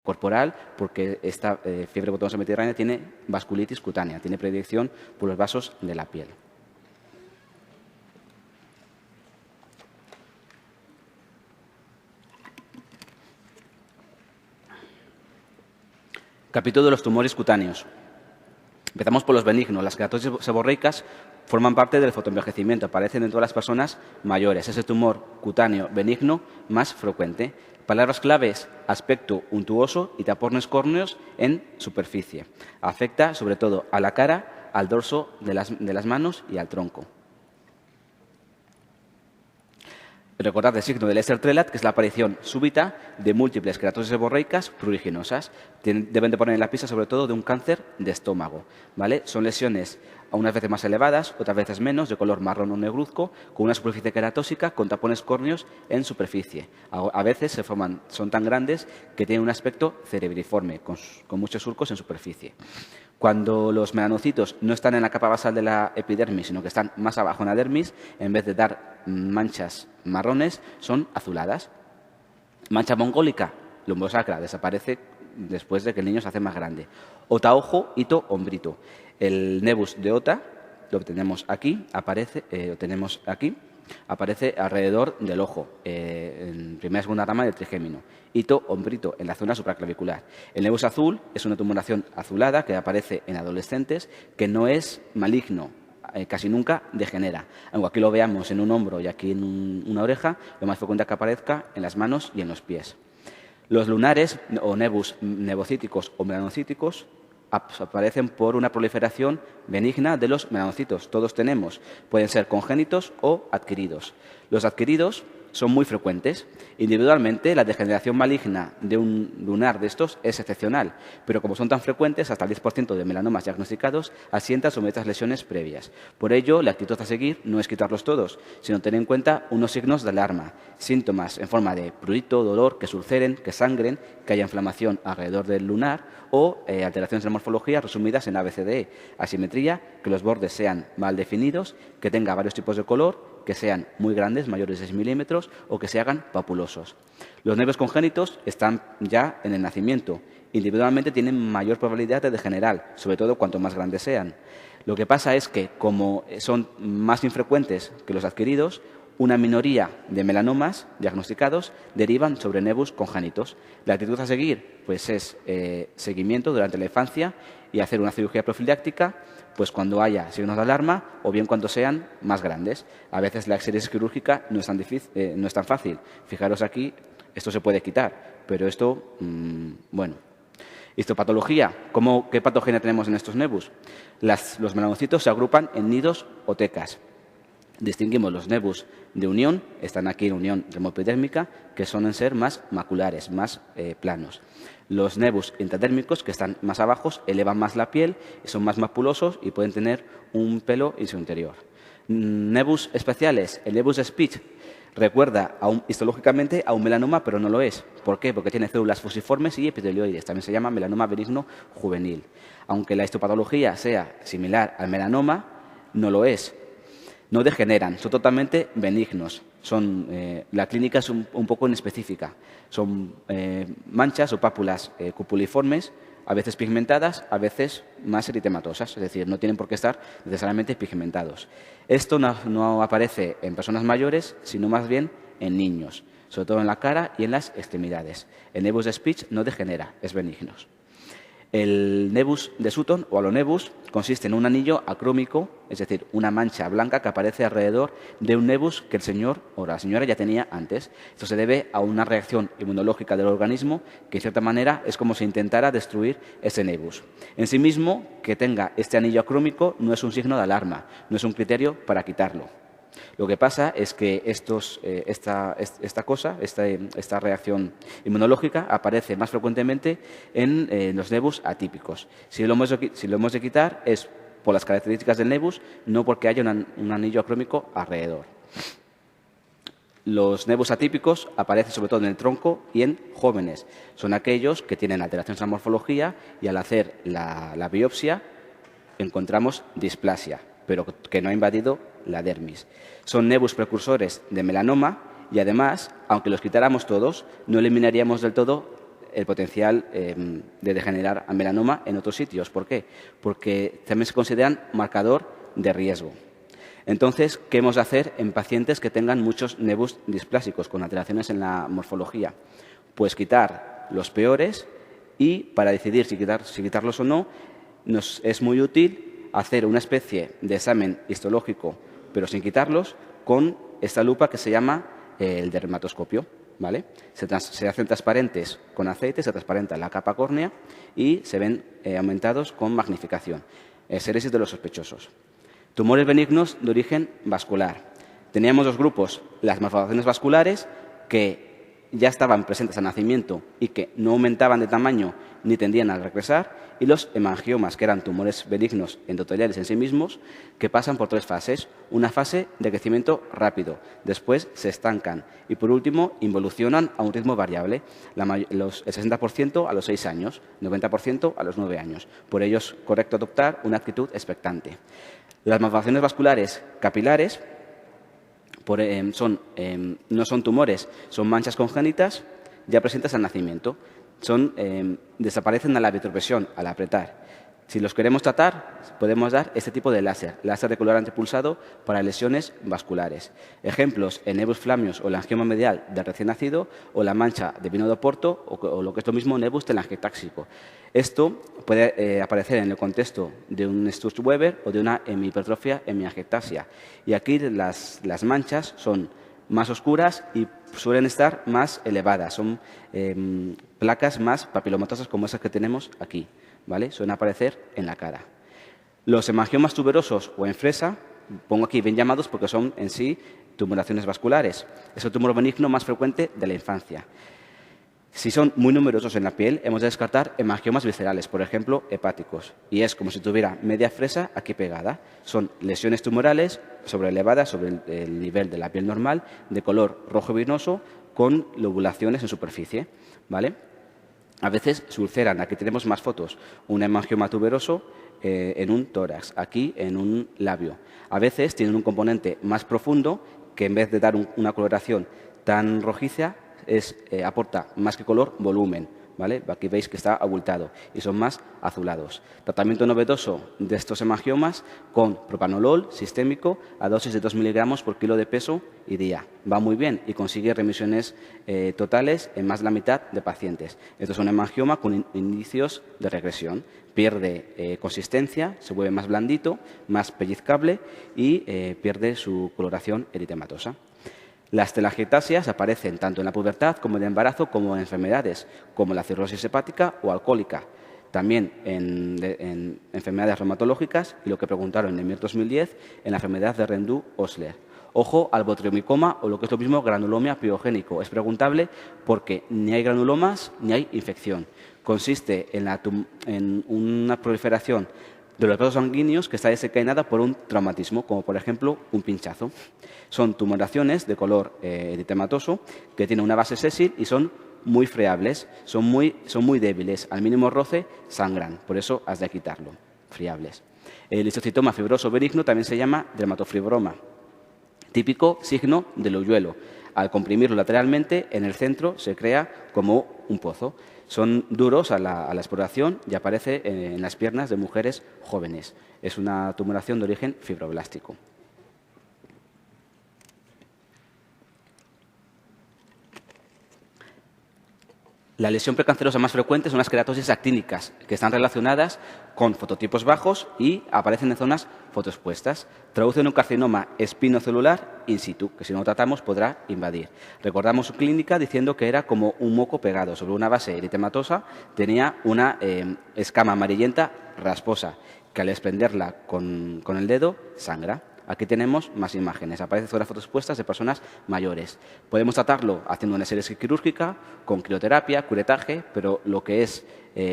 corporal, porque esta fiebre botonosa mediterránea tiene vasculitis cutánea, tiene predilección por los vasos de la piel. Capítulo de los tumores cutáneos. Empezamos por los benignos. Las queratosis seborreicas forman parte del fotoenvejecimiento, aparecen en todas las personas mayores. Es el tumor cutáneo benigno más frecuente. Palabras claves: aspecto untuoso y tapones córneos en superficie. Afecta sobre todo a la cara, al dorso de las manos y al tronco. Recordad el signo del Ehlers-Danlos, que es la aparición súbita de múltiples queratosis seborreicas pruriginosas. Deben de poner en la pista sobre todo de un cáncer de estómago, ¿vale? Son lesiones unas veces más elevadas, otras veces menos, de color marrón o negruzco, con una superficie queratósica con tapones córneos en superficie. A veces son tan grandes que tienen un aspecto cerebriforme, con muchos surcos en superficie. Cuando los melanocitos no están en la capa basal de la epidermis, sino que están más abajo en la dermis, en vez de dar manchas marrones, son azuladas. Mancha mongólica, lumbosacra, desaparece después de que el niño se hace más grande. Ota-ojo, hito, hombrito. El nebus de Ota, lo tenemos aquí, aparece alrededor del ojo, en primera y segunda rama del trigémino. Hito, hombrito, en la zona supraclavicular. El nebus azul es una tumoración azulada que aparece en adolescentes, que no es maligno, casi nunca degenera. Aunque aquí lo veamos en un hombro y aquí en una oreja, lo más frecuente es que aparezca en las manos y en los pies. Los lunares o nebus nebocíticos o melanocíticos aparecen por una proliferación benigna de los melanocitos. Todos tenemos. Pueden ser congénitos o adquiridos. Los adquiridos son muy frecuentes. Individualmente, la degeneración maligna de un lunar de estos es excepcional, pero como son tan frecuentes, hasta el 10% de melanomas diagnosticados asientan sobre estas lesiones previas. Por ello, la actitud a seguir no es quitarlos todos, sino tener en cuenta unos signos de alarma, síntomas en forma de prurito, dolor, que se ulceren, que sangren, que haya inflamación alrededor del lunar o alteraciones de la morfología resumidas en ABCDE, asimetría, que los bordes sean mal definidos, que tenga varios tipos de color, que sean muy grandes, mayores de 6 milímetros, o que se hagan papulosos. Los nervios congénitos están ya en el nacimiento. Individualmente tienen mayor probabilidad de degenerar, sobre todo cuanto más grandes sean. Lo que pasa es que, como son más infrecuentes que los adquiridos, una minoría de melanomas diagnosticados derivan sobre nebus congénitos. La actitud a seguir pues es seguimiento durante la infancia y hacer una cirugía profiláctica pues cuando haya signos de alarma o bien cuando sean más grandes. A veces la exéresis quirúrgica no es tan fácil. Fijaros aquí, esto se puede quitar, pero esto, bueno. Histopatología. ¿Qué patogenia tenemos en estos nebus? Los melanocitos se agrupan en nidos o tecas. Distinguimos los nebus de unión, están aquí en unión remopidérmica, que suelen ser más maculares, más planos. Los nebus intradérmicos, que están más abajo, elevan más la piel, son más mapulosos y pueden tener un pelo en su interior. Nebus especiales, el nebus de Spitz recuerda histológicamente a un melanoma, pero no lo es. ¿Por qué? Porque tiene células fusiformes y epitelioides. También se llama melanoma benigno juvenil. Aunque la histopatología sea similar al melanoma, no lo es. No degeneran, son totalmente benignos. La clínica es un poco inespecífica. Son manchas o pápulas cupuliformes, a veces pigmentadas, a veces más eritematosas, es decir, no tienen por qué estar necesariamente pigmentados. Esto no aparece en personas mayores, sino más bien en niños, sobre todo en la cara y en las extremidades. El nebus de Spitz no degenera, es benigno. El nebus de Sutton o alonebus consiste en un anillo acrómico, es decir, una mancha blanca que aparece alrededor de un nebus que el señor o la señora ya tenía antes. Esto se debe a una reacción inmunológica del organismo que, en cierta manera, es como si intentara destruir ese nebus. En sí mismo, que tenga este anillo acrómico no es un signo de alarma, no es un criterio para quitarlo. Lo que pasa es que esta reacción inmunológica aparece más frecuentemente en los nebus atípicos. Si lo hemos de quitar es por las características del nebus, no porque haya un anillo acrómico alrededor. Los nebus atípicos aparecen sobre todo en el tronco y en jóvenes. Son aquellos que tienen alteraciones en la morfología y al hacer la biopsia encontramos displasia, pero que no ha invadido la dermis. Son nebus precursores de melanoma y además, aunque los quitáramos todos, no eliminaríamos del todo el potencial de degenerar a melanoma en otros sitios. ¿Por qué? Porque también se consideran marcador de riesgo. Entonces, ¿qué hemos de hacer en pacientes que tengan muchos nevus displásicos con alteraciones en la morfología? Pues quitar los peores y para decidir si quitarlos o no, nos es muy útil hacer una especie de examen histológico, pero sin quitarlos, con esta lupa que se llama el dermatoscopio. ¿Vale? Se hacen transparentes con aceite, se transparenta la capa córnea y se ven aumentados con magnificación. Séresis de los sospechosos. Tumores benignos de origen vascular. Teníamos dos grupos, las malformaciones vasculares, que ya estaban presentes al nacimiento y que no aumentaban de tamaño ni tendían a regresar, y los hemangiomas, que eran tumores benignos endoteliales en sí mismos, que pasan por 3 fases. Una fase de crecimiento rápido, después se estancan y, por último, involucionan a un ritmo variable, el 60% a los 6 años, 90% a los 9 años. Por ello es correcto adoptar una actitud expectante. Las malformaciones vasculares capilares no son tumores, son manchas congénitas ya presentes al nacimiento. Desaparecen a la vitropresión, al apretar. Si los queremos tratar, podemos dar este tipo de láser de colorante pulsado para lesiones vasculares. Ejemplos, el nevus flamius o el angioma medial del recién nacido, o la mancha de vino de Oporto, o lo que es lo mismo, nevus telangiectáxico. Esto puede aparecer en el contexto de un Sturz-Weber o de una hemihipertrofia hemiangiectasia. Y aquí las manchas son más oscuras y suelen estar más elevadas. Son placas más papilomatosas como esas que tenemos aquí, ¿vale? Suelen aparecer en la cara. Los hemangiomas tuberosos o en fresa, pongo aquí bien llamados porque son en sí tumoraciones vasculares. Es el tumor benigno más frecuente de la infancia. Si son muy numerosos en la piel, hemos de descartar hemangiomas viscerales, por ejemplo, hepáticos. Y es como si tuviera media fresa aquí pegada. Son lesiones tumorales elevadas sobre el nivel de la piel normal, de color rojo vinoso, con lobulaciones en superficie, ¿vale? A veces se ulceran. Aquí tenemos más fotos. Un hemangioma tuberoso en un tórax, aquí en un labio. A veces tienen un componente más profundo que, en vez de dar una coloración tan rojiza, aporta más que color, volumen, ¿vale? Aquí veis que está abultado y son más azulados. Tratamiento novedoso de estos hemangiomas con propanolol sistémico a dosis de 2 miligramos por kilo de peso y día. Va muy bien y consigue remisiones totales en más de la mitad de pacientes. Esto es un hemangioma con indicios de regresión. Pierde consistencia, se vuelve más blandito, más pellizcable y pierde su coloración eritematosa. Las telangiectasias aparecen tanto en la pubertad como en el embarazo, como en enfermedades como la cirrosis hepática o alcohólica. También en enfermedades reumatológicas y lo que preguntaron en el MIR 2010 en la enfermedad de Rendu-Osler. Ojo al botriomicoma o lo que es lo mismo granulomia piogénico. Es preguntable porque ni hay granulomas ni hay infección. Consiste en una proliferación de los vasos sanguíneos que está desencadenada por un traumatismo, como por ejemplo un pinchazo. Son tumoraciones de color eritematoso que tienen una base sésil y son muy friables, son muy débiles. Al mínimo roce sangran, por eso has de quitarlo, friables. El histocitoma fibroso benigno también se llama dermatofibroma, típico signo del hoyuelo. Al comprimirlo lateralmente, en el centro se crea como un pozo. Son duros a la exploración y aparece en las piernas de mujeres jóvenes. Es una tumoración de origen fibroblástico. La lesión precancerosa más frecuente son las queratosis actínicas, que están relacionadas con fototipos bajos y aparecen en zonas fotoexpuestas. Traducen un carcinoma espinocelular in situ, que si no lo tratamos podrá invadir. Recordamos su clínica diciendo que era como un moco pegado sobre una base eritematosa, tenía una escama amarillenta rasposa, que al desprenderla con el dedo sangra. Aquí tenemos más imágenes. Aparecen zonas fotoexpuestas de personas mayores. Podemos tratarlo haciendo una serie quirúrgica, con crioterapia, curetaje, pero lo que es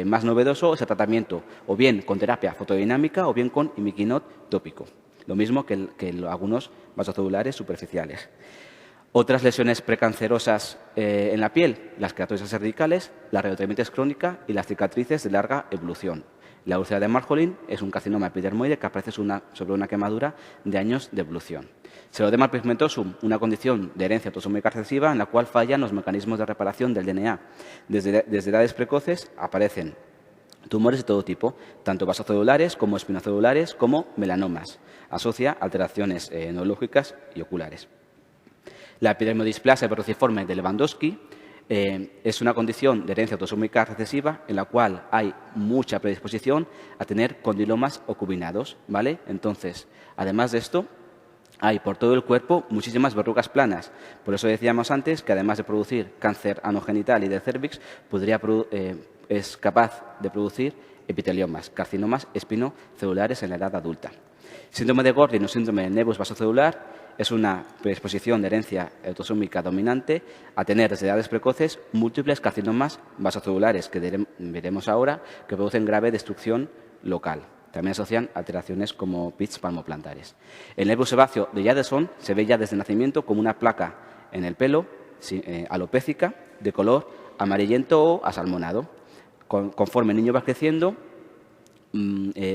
más novedoso es el tratamiento o bien con terapia fotodinámica o bien con imiquinot tópico. Lo mismo que algunos vasocelulares superficiales. Otras lesiones precancerosas en la piel, las queratosis cervicales, la radiodermitis crónica y las cicatrices de larga evolución. La úlcera de Marjolin es un carcinoma epidermoide que aparece sobre una quemadura de años de evolución. Xeroderma pigmentosum, una condición de herencia autosómica recesiva en la cual fallan los mecanismos de reparación del DNA. Desde edades precoces aparecen tumores de todo tipo, tanto vasocelulares como espinocelulares como melanomas. Asocia alteraciones neurológicas y oculares. La epidermodisplasia verruciforme de Lewandowski es una condición de herencia autosómica recesiva en la cual hay mucha predisposición a tener condilomas ocubinados, ¿vale? Entonces, además de esto, hay por todo el cuerpo muchísimas verrugas planas. Por eso decíamos antes que además de producir cáncer anogenital y de cérvix, es capaz de producir epiteliomas, carcinomas espinocelulares en la edad adulta. Síndrome de Gorlin o síndrome de nevus vasocelular es una predisposición de herencia autosómica dominante a tener desde edades precoces múltiples carcinomas vasocelulares que veremos ahora que producen grave destrucción local. También asocian alteraciones como pits palmoplantares. El nervio sebáceo de Jadassohn se ve ya desde el nacimiento como una placa en el pelo alopécica de color amarillento o asalmonado. Conforme el niño va creciendo,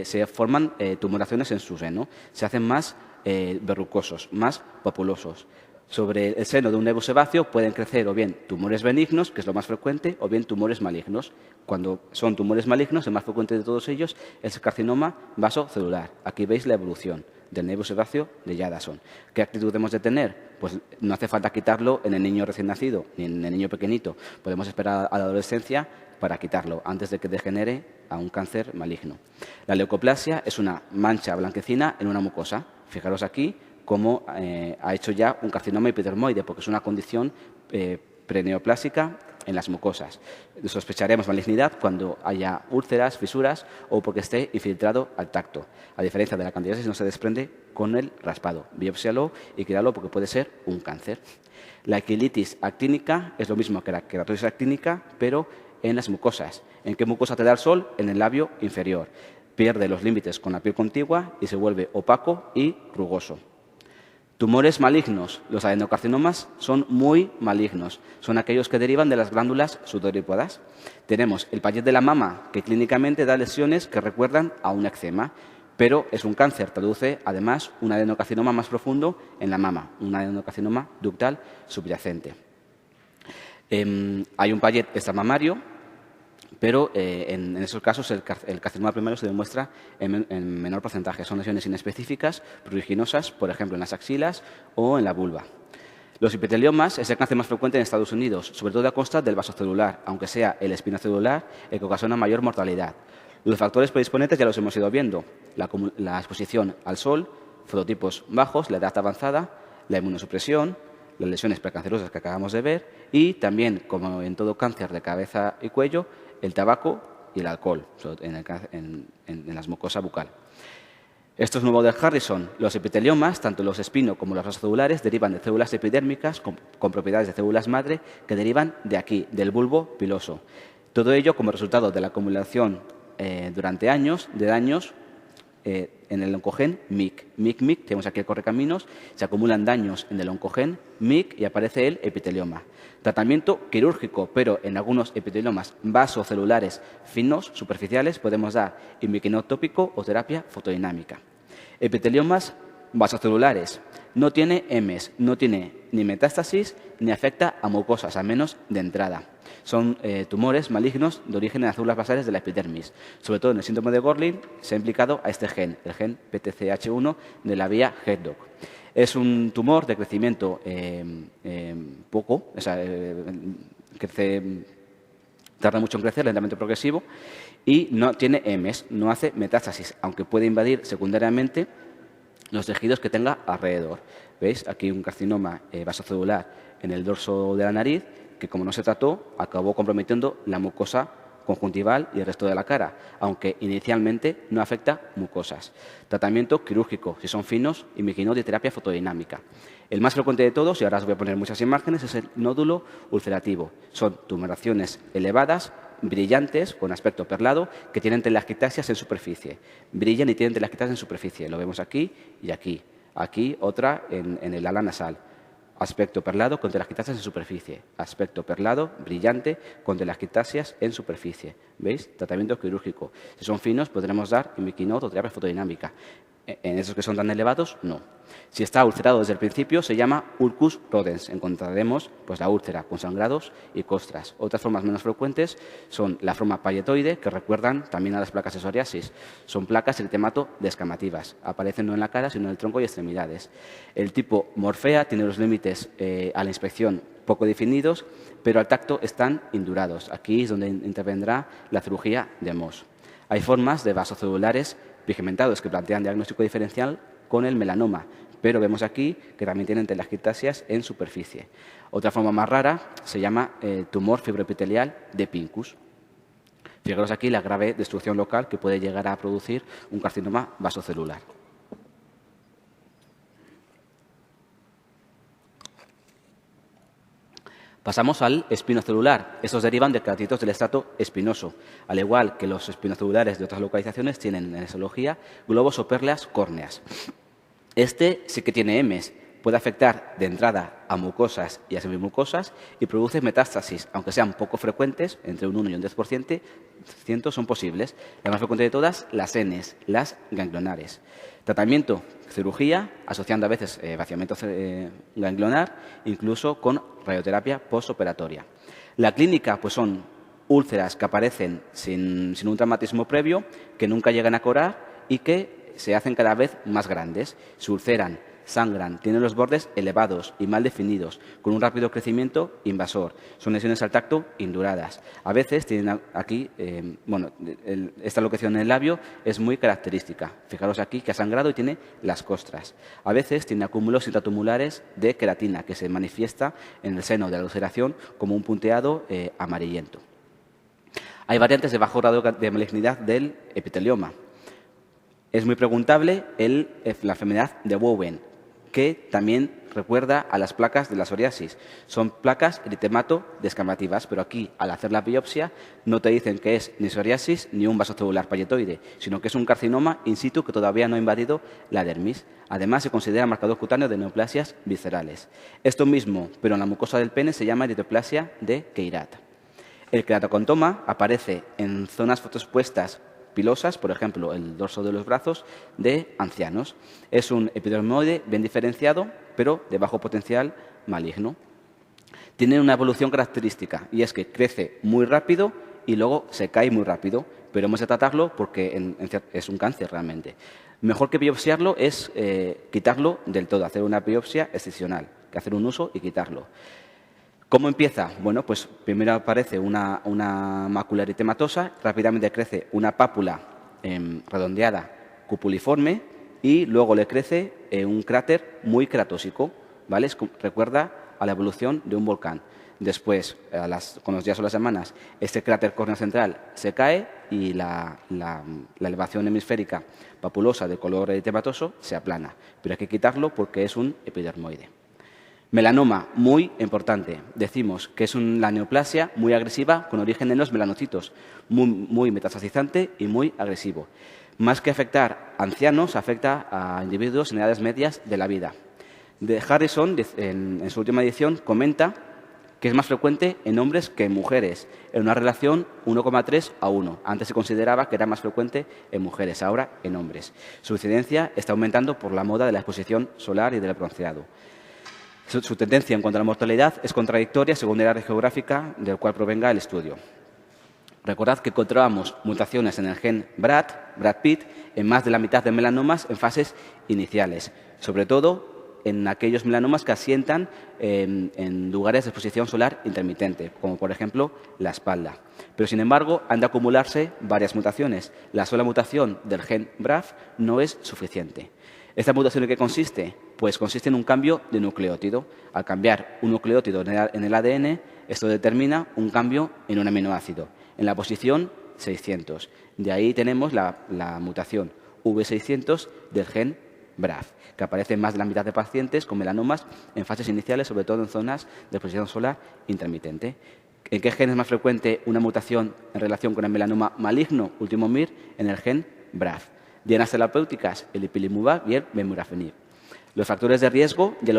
se forman tumoraciones en su seno, se hacen más verrucosos, más populosos. Sobre el seno de un nervio sebáceo pueden crecer o bien tumores benignos, que es lo más frecuente, o bien tumores malignos. Cuando son tumores malignos, el más frecuente de todos ellos es el carcinoma vasocelular. Aquí veis la evolución del nervio sebáceo de Jadassohn. ¿Qué actitud debemos de tener? Pues no hace falta quitarlo en el niño recién nacido ni en el niño pequeñito. Podemos esperar a la adolescencia para quitarlo antes de que degenere a un cáncer maligno. La leucoplasia es una mancha blanquecina en una mucosa. Fijaros aquí cómo ha hecho ya un carcinoma epidermoide, porque es una condición preneoplásica en las mucosas. Sospecharemos malignidad cuando haya úlceras, fisuras o porque esté infiltrado al tacto. A diferencia de la candidiasis, no se desprende con el raspado. Biópsialo y quíralo porque puede ser un cáncer. La quilitis actínica es lo mismo que la queratosis actínica, pero en las mucosas. ¿En qué mucosa te da el sol? En el labio inferior. Pierde los límites con la piel contigua y se vuelve opaco y rugoso. Tumores malignos. Los adenocarcinomas son muy malignos. Son aquellos que derivan de las glándulas sudorípodas. Tenemos el Payet de la mama, que clínicamente da lesiones que recuerdan a un eczema, pero es un cáncer. Produce, además, un adenocarcinoma más profundo en la mama, un adenocarcinoma ductal subyacente. Hay un Payet extramamario, pero en esos casos el carcinoma primario se demuestra en menor porcentaje. Son lesiones inespecíficas, pruriginosas, por ejemplo, en las axilas o en la vulva. Los epiteliomas es el cáncer más frecuente en Estados Unidos, sobre todo a costa del vasocelular, aunque sea el espinocelular el que ocasiona mayor mortalidad. Los factores predisponentes ya los hemos ido viendo. La exposición al sol, fototipos bajos, la edad avanzada, la inmunosupresión, las lesiones precancerosas que acabamos de ver y también, como en todo cáncer de cabeza y cuello, el tabaco y el alcohol en las mucosas bucal. Esto es nuevo de Harrison. Los epiteliomas, tanto los espino como los vasocelulares, derivan de células epidérmicas con propiedades de células madre que derivan de aquí, del bulbo piloso. Todo ello como resultado de la acumulación durante años de daños en el oncogen MYC. MYC, tenemos aquí el correcaminos, se acumulan daños en el oncogen MYC y aparece el epitelioma. Tratamiento quirúrgico, pero en algunos epiteliomas vasocelulares finos, superficiales, podemos dar imiquinol tópico o terapia fotodinámica. Epiteliomas vasocelulares. No tiene EMES, no tiene ni metástasis ni afecta a mucosas, al menos de entrada. Son tumores malignos de origen en las células basales de la epidermis. Sobre todo en el síndrome de Gorlin se ha implicado a este gen, el gen PTCH1 de la vía HER2. Es un tumor de crecimiento poco, o sea, tarda mucho en crecer, lentamente progresivo, y no tiene EMES, no hace metástasis, aunque puede invadir secundariamente los tejidos que tenga alrededor. ¿Veis? Aquí un carcinoma vasocelular en el dorso de la nariz que, como no se trató, acabó comprometiendo la mucosa conjuntival y el resto de la cara, aunque inicialmente no afecta mucosas. Tratamiento quirúrgico, si son finos, imiquinol y terapia fotodinámica. El más frecuente de todos, y ahora os voy a poner muchas imágenes, es el nódulo ulcerativo. Son tumoraciones elevadas, brillantes, con aspecto perlado, que tienen telangiectasias en superficie. Brillan y tienen telangiectasias en superficie. Lo vemos aquí y aquí. Aquí otra en el ala nasal. Aspecto perlado con telangiectasias en superficie. Aspecto perlado, brillante, con telangiectasias en superficie. ¿Veis? Tratamiento quirúrgico. Si son finos, podremos dar imiquinol o terapia fotodinámica. En esos que son tan elevados, no. Si está ulcerado desde el principio, se llama ulcus rodens. Encontraremos pues, la úlcera con sangrados y costras. Otras formas menos frecuentes son la forma palletoide, que recuerdan también a las placas de psoriasis. Son placas eritemato descamativas. Aparecen no en la cara, sino en el tronco y extremidades. El tipo morfea tiene los límites a la inspección poco definidos, pero al tacto están indurados. Aquí es donde intervendrá la cirugía de Mohs. Hay formas de vasocelulares pigmentados que plantean diagnóstico diferencial con el melanoma, pero vemos aquí que también tienen telangiectasias en superficie. Otra forma más rara se llama tumor fibroepitelial de Pincus. Fijaros aquí la grave destrucción local que puede llegar a producir un carcinoma vasocelular. Pasamos al espinocelular. Estos derivan de queratitos del estrato espinoso. Al igual que los espinocelulares de otras localizaciones, tienen en histología globos o perlas córneas. Este sí que tiene Ms. Puede afectar de entrada a mucosas y a semimucosas y produce metástasis, aunque sean poco frecuentes, entre un 1 y un 10% son posibles. La más frecuente de todas, las Ns, las ganglionares. Tratamiento, cirugía, asociando a veces vaciamiento ganglionar, incluso con radioterapia postoperatoria. La clínica pues son úlceras que aparecen sin un traumatismo previo, que nunca llegan a curar y que se hacen cada vez más grandes. Se ulceran, sangran, tienen los bordes elevados y mal definidos, con un rápido crecimiento invasor. Son lesiones al tacto induradas. A veces tienen aquí, esta locación en el labio es muy característica. Fijaros aquí que ha sangrado y tiene las costras. A veces tiene acúmulos intratumulares de queratina que se manifiesta en el seno de la ulceración como un punteado amarillento. Hay variantes de bajo grado de malignidad del epitelioma. Es muy preguntable la enfermedad de Bowen, que también recuerda a las placas de la psoriasis. Son placas eritemato descamativas, pero aquí, al hacer la biopsia, no te dicen que es ni psoriasis ni un vasocelular palletoide, sino que es un carcinoma in situ que todavía no ha invadido la dermis. Además, se considera marcador cutáneo de neoplasias viscerales. Esto mismo, pero en la mucosa del pene, se llama eritroplasia de Queyrat. El queratocontoma aparece en zonas fotoexpuestas pilosas, por ejemplo, el dorso de los brazos de ancianos. Es un epidermoide bien diferenciado, pero de bajo potencial maligno. Tiene una evolución característica y es que crece muy rápido y luego se cae muy rápido, pero hemos de tratarlo porque es un cáncer realmente. Mejor que biopsiarlo es quitarlo del todo, hacer una biopsia excisional, que hacer un uso y quitarlo. ¿Cómo empieza? Bueno, pues primero aparece una mácula eritematosa, rápidamente crece una pápula redondeada cupuliforme y luego le crece un cráter muy cratósico, ¿vale? Recuerda a la evolución de un volcán. Después, con los días o las semanas, este cráter córneo central se cae y la elevación hemisférica papulosa de color eritematoso se aplana. Pero hay que quitarlo porque es un epidermoide. Melanoma, muy importante. Decimos que es una neoplasia muy agresiva con origen en los melanocitos, muy metastasizante y muy agresivo. Más que afectar a ancianos, afecta a individuos en edades medias de la vida. Harrison, en su última edición, comenta que es más frecuente en hombres que en mujeres, en una relación 1,3 a 1. Antes se consideraba que era más frecuente en mujeres, ahora en hombres. Su incidencia está aumentando por la moda de la exposición solar y del bronceado. Su tendencia en cuanto a la mortalidad es contradictoria según el área geográfica del cual provenga el estudio. Recordad que encontrábamos mutaciones en el gen Brad Pitt, en más de la mitad de melanomas en fases iniciales, sobre todo en aquellos melanomas que asientan en lugares de exposición solar intermitente, como por ejemplo la espalda. Pero sin embargo han de acumularse varias mutaciones. La sola mutación del gen BRAF no es suficiente. ¿Esta mutación en qué consiste? Pues consiste en un cambio de nucleótido. Al cambiar un nucleótido en el ADN, esto determina un cambio en un aminoácido, en la posición 600. De ahí tenemos la mutación V600 del gen BRAF, que aparece en más de la mitad de pacientes con melanomas en fases iniciales, sobre todo en zonas de exposición solar intermitente. ¿En qué gen es más frecuente una mutación en relación con el melanoma maligno? Último MIR, en el gen BRAF. Dianas terapéuticas, el ipilimumab y el vemurafenib. Los factores de riesgo ya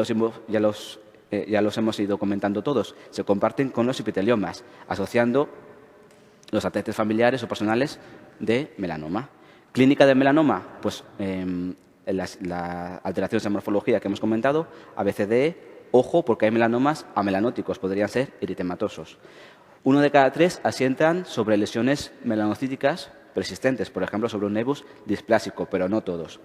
los ya los hemos ido comentando todos, se comparten con los epiteliomas, asociando los antecedentes familiares o personales de melanoma. Clínica de melanoma, pues las alteraciones de morfología que hemos comentado, ABCDE, ojo, porque hay melanomas amelanóticos, podrían ser eritematosos. 1 de cada 3 asientan sobre lesiones melanocíticas persistentes, por ejemplo, sobre un nevus displásico, pero no todos.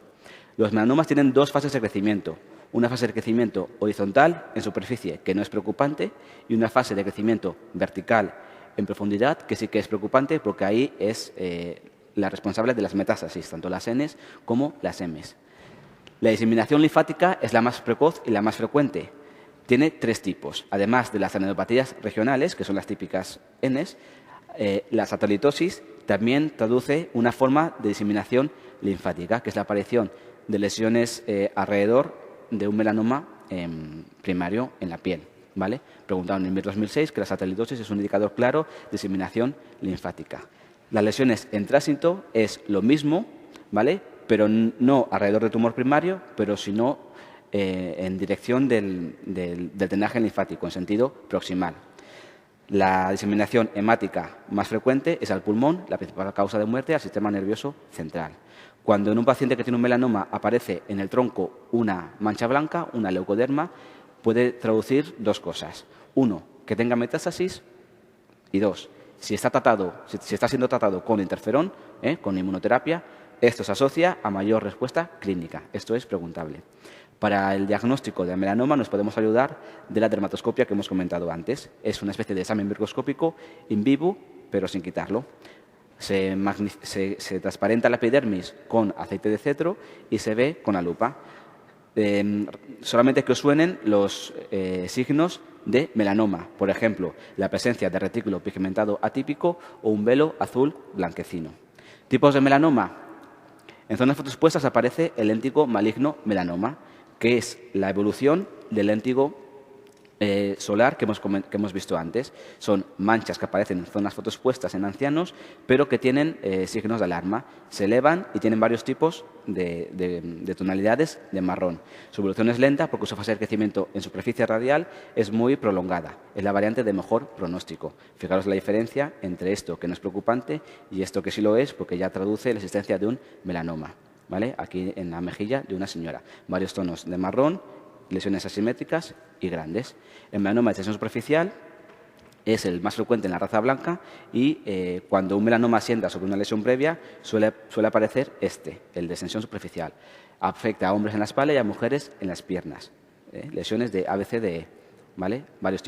Los melanomas tienen 2 fases de crecimiento. Una fase de crecimiento horizontal en superficie, que no es preocupante, y una fase de crecimiento vertical en profundidad, que sí que es preocupante porque ahí es la responsable de las metástasis, tanto las Ns como las Ms. La diseminación linfática es la más precoz y la más frecuente. Tiene 3 tipos. Además de las adenopatías regionales, que son las típicas Ns, la satelitosis también traduce una forma de diseminación linfática, que es la aparición de lesiones alrededor de un melanoma primario en la piel. ¿Vale? Preguntaron en 2006 que la satelitosis es un indicador claro de diseminación linfática. Las lesiones en tránsito es lo mismo, ¿vale? Pero no alrededor del tumor primario, pero sino en dirección del drenaje linfático, en sentido proximal. La diseminación hemática más frecuente es al pulmón, la principal causa de muerte, al sistema nervioso central. Cuando en un paciente que tiene un melanoma aparece en el tronco una mancha blanca, una leucoderma, puede traducir 2 cosas. 1, que tenga metástasis, y 2, si está siendo tratado con interferón, con inmunoterapia, esto se asocia a mayor respuesta clínica. Esto es preguntable. Para el diagnóstico de melanoma nos podemos ayudar de la dermatoscopia que hemos comentado antes. Es una especie de examen microscópico in vivo, pero sin quitarlo. Se transparenta la epidermis con aceite de cetro y se ve con la lupa. Solamente que os suenen los signos de melanoma, por ejemplo, la presencia de retículo pigmentado atípico o un velo azul blanquecino. Tipos de melanoma. En zonas fotoexpuestas aparece el léntigo maligno melanoma, que es la evolución del léntigo solar que hemos visto antes. Son manchas que aparecen en zonas fotoexpuestas en ancianos, pero que tienen signos de alarma. Se elevan y tienen varios tipos de tonalidades de marrón. Su evolución es lenta porque su fase de crecimiento en superficie radial es muy prolongada. Es la variante de mejor pronóstico. Fijaros la diferencia entre esto, que no es preocupante, y esto que sí lo es, porque ya traduce la existencia de un melanoma. ¿Vale? Aquí en la mejilla de una señora. Varios tonos de marrón, lesiones asimétricas y grandes. El melanoma de extensión superficial es el más frecuente en la raza blanca y cuando un melanoma asienta sobre una lesión previa suele aparecer el de extensión superficial. Afecta a hombres en la espalda y a mujeres en las piernas. Lesiones de ABCDE, ¿vale? Varios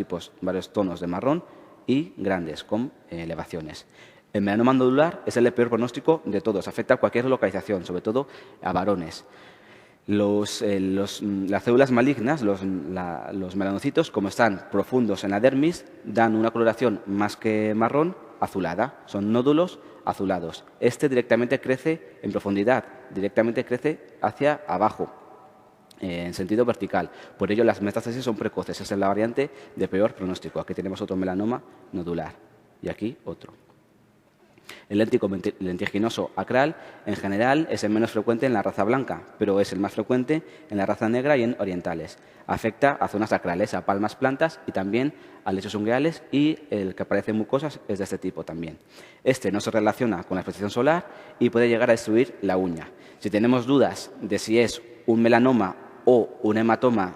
tonos de marrón y grandes con elevaciones. El melanoma nodular es el peor pronóstico de todos. Afecta a cualquier localización, sobre todo a varones. Las células malignas, los melanocitos, como están profundos en la dermis, dan una coloración más que marrón, azulada. Son nódulos azulados. Directamente crece en profundidad, directamente crece hacia abajo, en sentido vertical. Por ello, las metástasis son precoces. Esa es la variante de peor pronóstico. Aquí tenemos otro melanoma nodular y aquí otro. El léntigo lentiginoso acral, en general, es el menos frecuente en la raza blanca, pero es el más frecuente en la raza negra y en orientales. Afecta a zonas acrales, a palmas, plantas y también a lechos ungueales, y el que aparece en mucosas es de este tipo también. No se relaciona con la exposición solar y puede llegar a destruir la uña. Si tenemos dudas de si es un melanoma o un hematoma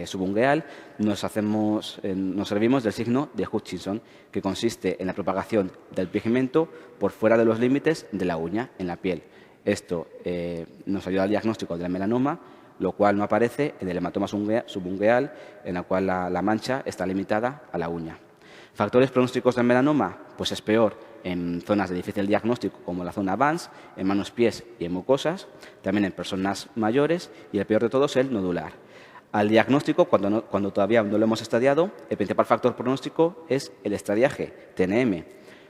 subungueal, nos servimos del signo de Hutchinson, que consiste en la propagación del pigmento por fuera de los límites de la uña en la piel. Esto nos ayuda al diagnóstico del melanoma, lo cual no aparece en el hematoma subungueal, en la cual la mancha está limitada a la uña. ¿Factores pronósticos del melanoma? Pues es peor en zonas de difícil diagnóstico, como la zona Vance, en manos, pies y en mucosas, también en personas mayores, y el peor de todos, el nodular. Al diagnóstico, cuando todavía no lo hemos estadiado, el principal factor pronóstico es el estadiaje, TNM.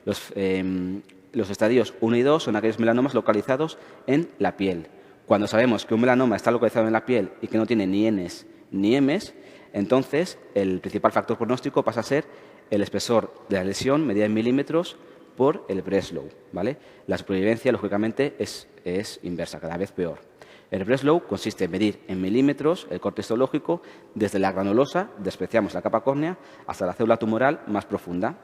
Los estadios 1 y 2 son aquellos melanomas localizados en la piel. Cuando sabemos que un melanoma está localizado en la piel y que no tiene ni Ns ni Ms, entonces el principal factor pronóstico pasa a ser el espesor de la lesión, medida en milímetros, por el Breslow, ¿vale? La supervivencia, lógicamente, es inversa, cada vez peor. El Breslow consiste en medir en milímetros el corte histológico desde la granulosa, despreciamos la capa córnea, hasta la célula tumoral más profunda.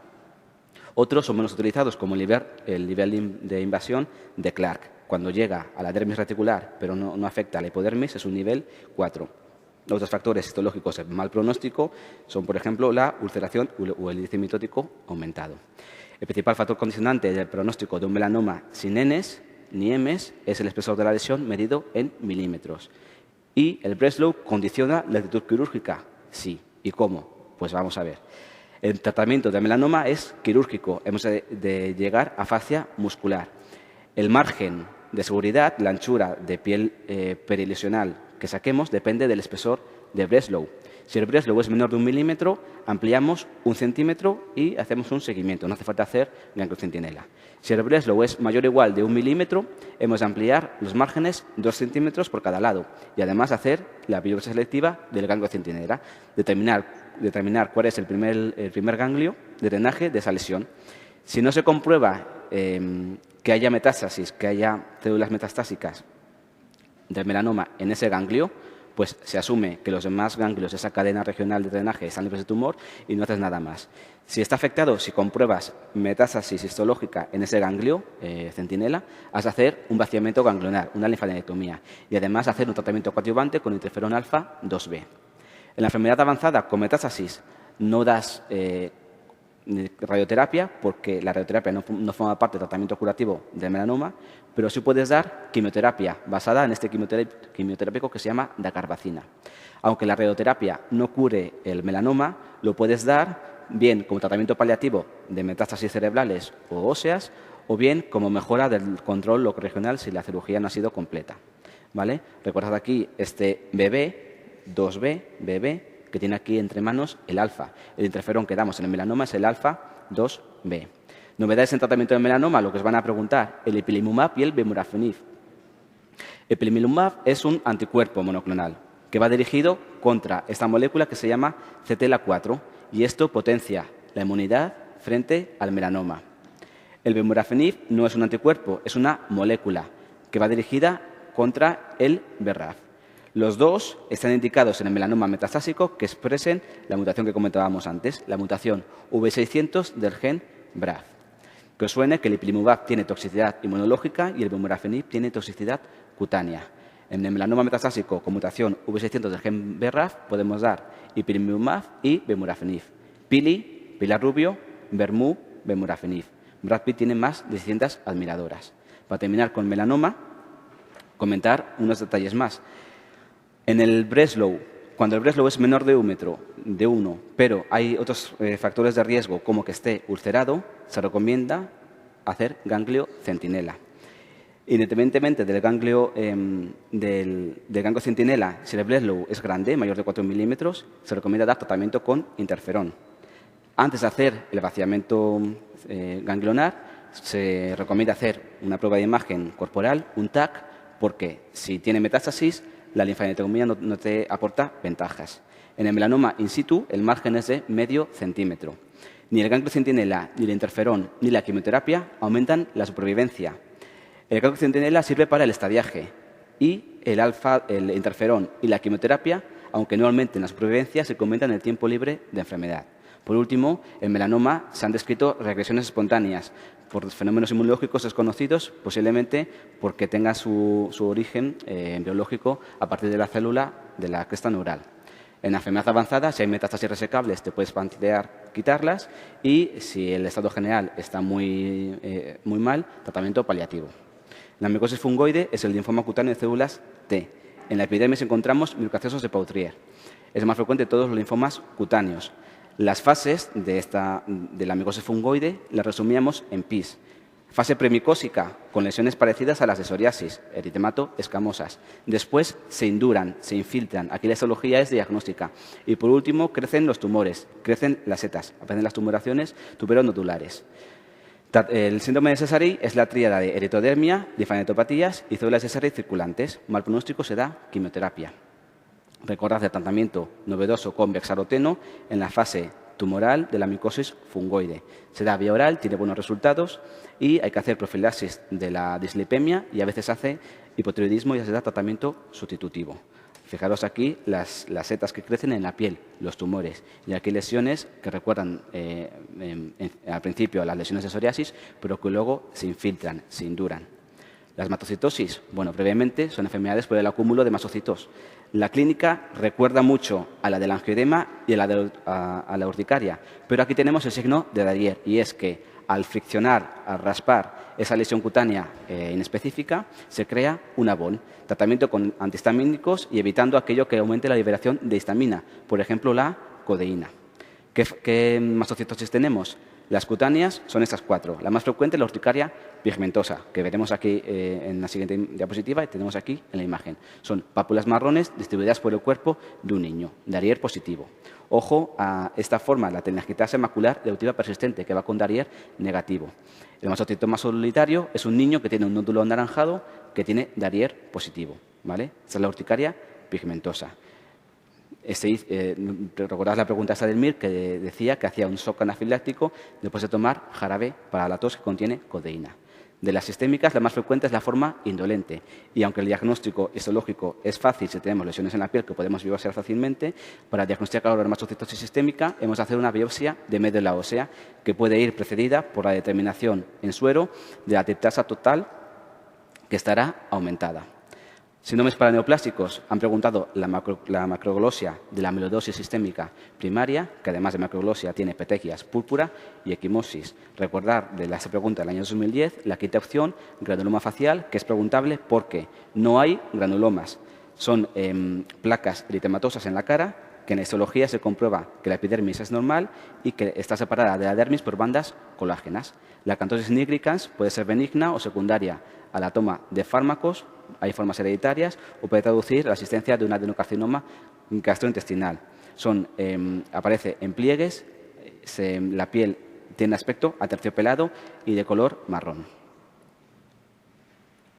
Otros son menos utilizados, como el nivel de invasión de Clark. Cuando llega a la dermis reticular, pero no afecta a la hipodermis, es un nivel 4. Otros factores histológicos de mal pronóstico son, por ejemplo, la ulceración o el índice mitótico aumentado. El principal factor condicionante del pronóstico de un melanoma sin Ns ni Ms es el espesor de la lesión medido en milímetros. ¿Y el Breslow condiciona la actitud quirúrgica? Sí. ¿Y cómo? Pues vamos a ver. El tratamiento de melanoma es quirúrgico. Hemos de llegar a fascia muscular. El margen de seguridad, la anchura de piel perilesional que saquemos, depende del espesor de Breslow. Si el Breslow es menor de 1 milímetro, ampliamos 1 centímetro y hacemos un seguimiento. No hace falta hacer gangliocentinela. Si el Breslow es mayor o igual de 1 milímetro, hemos de ampliar los márgenes 2 centímetros por cada lado y además hacer la biopsia selectiva del gangliocentinela, determinar cuál es el primer ganglio de drenaje de esa lesión. Si no se comprueba que haya metástasis, que haya células metastásicas del melanoma en ese ganglio, pues se asume que los demás ganglios de esa cadena regional de drenaje están libres de tumor y no haces nada más. Si está afectado, si compruebas metástasis histológica en ese ganglio, centinela, has de hacer un vaciamiento ganglionar, una linfadenectomía, y además hacer un tratamiento coadyuvante con interferón alfa 2B. En la enfermedad avanzada con metástasis no das radioterapia, porque la radioterapia no forma parte del tratamiento curativo del melanoma, pero sí puedes dar quimioterapia basada en este quimioterápico que se llama dacarbazina. Aunque la radioterapia no cure el melanoma, lo puedes dar bien como tratamiento paliativo de metástasis cerebrales o óseas, o bien como mejora del control locorregional si la cirugía no ha sido completa. ¿Vale? Recordad aquí este BB, 2B, BB, que tiene aquí entre manos el alfa. El interferón que damos en el melanoma es el alfa 2B. Novedades en tratamiento de melanoma, lo que os van a preguntar, el ipilimumab y el vemurafenib. El ipilimumab es un anticuerpo monoclonal que va dirigido contra esta molécula que se llama CTLA4 y esto potencia la inmunidad frente al melanoma. El vemurafenib no es un anticuerpo, es una molécula que va dirigida contra el BRAF. Los dos están indicados en el melanoma metastásico que expresen la mutación que comentábamos antes, la mutación V600 del gen BRAF. Que os suene que el ipilimumab tiene toxicidad inmunológica y el vemurafenib tiene toxicidad cutánea. En el melanoma metastásico con mutación V600 del gen BRAF podemos dar ipilimumab y vemurafenib. Pili, Pilar Rubio, Vermú, vemurafenib. Brad Pitt tiene más de 600 admiradoras. Para terminar con melanoma, comentar unos detalles más. En el Breslow, cuando el Breslow es menor de 1, pero hay otros factores de riesgo como que esté ulcerado, se recomienda hacer ganglio centinela. Independientemente del ganglio centinela, si el Breslow es grande, mayor de 4 milímetros, se recomienda dar tratamiento con interferón. Antes de hacer el vaciamiento ganglionar, se recomienda hacer una prueba de imagen corporal, un TAC, porque si tiene metástasis, la linfadenectomía no te aporta ventajas. En el melanoma in situ, el margen es de medio centímetro. Ni el ganglio centinela, ni el interferón, ni la quimioterapia aumentan la supervivencia. El ganglio centinela sirve para el estadiaje y el interferón y la quimioterapia, aunque no aumenten la supervivencia, se aumentan el tiempo libre de enfermedad. Por último, en melanoma se han descrito regresiones espontáneas por fenómenos inmunológicos desconocidos, posiblemente porque tenga su origen biológico a partir de la célula de la cresta neural. En la enfermedad avanzada, si hay metástasis resecables, te puedes plantear quitarlas y si el estado general está muy mal, tratamiento paliativo. La micosis fungoide es el linfoma cutáneo de células T. En la epidermis encontramos microcaciosos de Pautrier. Es más frecuente de todos los linfomas cutáneos. Las fases de la micosis fungoide las resumíamos en PIS. Fase premicósica, con lesiones parecidas a las de psoriasis, eritemato escamosas. Después se induran, se infiltran. Aquí la histología es diagnóstica. Y por último, crecen los tumores, crecen las setas, aparecen las tumoraciones tuberonodulares. El síndrome de Sézary es la tríada de eritodermia, linfanetopatías y células de Sézary circulantes. Mal pronóstico se da quimioterapia. Recordad el tratamiento novedoso con bexaroteno en la fase tumoral de la micosis fungoide. Se da vía oral, tiene buenos resultados y hay que hacer profilaxis de la dislipemia y a veces hace hipotiroidismo y se da tratamiento sustitutivo. Fijaros aquí las setas que crecen en la piel, los tumores. Y aquí lesiones que recuerdan al principio a las lesiones de psoriasis, pero que luego se infiltran, se induran. Las mastocitosis, bueno, brevemente, son enfermedades por el acúmulo de mastocitos. La clínica recuerda mucho a la del angioedema y a la urticaria, pero aquí tenemos el signo de Darrier, y es que al friccionar, al raspar esa lesión cutánea inespecífica, se crea un abón. Tratamiento con antihistamínicos y evitando aquello que aumente la liberación de histamina, por ejemplo, la codeína. ¿Qué mastocitosis tenemos? Las cutáneas son estas 4. La más frecuente es la urticaria pigmentosa, que veremos aquí en la siguiente diapositiva y tenemos aquí en la imagen. Son pápulas marrones distribuidas por el cuerpo de un niño, Darrier positivo. Ojo a esta forma, la telangiectasia macular eruptiva persistente, que va con Darrier negativo. El mastocitoma solitario es un niño que tiene un nódulo anaranjado que tiene Darrier positivo, ¿vale? Esta es la urticaria pigmentosa. Recordad la pregunta esa del MIR que decía que hacía un shock anafiláctico después de tomar jarabe para la tos que contiene codeína. De las sistémicas, la más frecuente es la forma indolente. Y aunque el diagnóstico histológico es fácil si tenemos lesiones en la piel que podemos biopsiar fácilmente, para diagnosticar la mastocitosis sistémica hemos de hacer una biopsia de médula ósea que puede ir precedida por la determinación en suero de la triptasa total que estará aumentada. Síndromes paraneoplásticos han preguntado la macroglosia de la amiloidosis sistémica primaria, que además de macroglosia tiene petequias púrpura y equimosis. Recordar de la pregunta del año 2010, la quinta opción, granuloma facial, que es preguntable porque no hay granulomas. Son placas eritematosas en la cara, que en histología se comprueba que la epidermis es normal y que está separada de la dermis por bandas colágenas. La acantosis nigricans puede ser benigna o secundaria a la toma de fármacos, hay formas hereditarias, o puede traducir la existencia de un adenocarcinoma gastrointestinal. Aparece en pliegues, la piel tiene aspecto aterciopelado y de color marrón.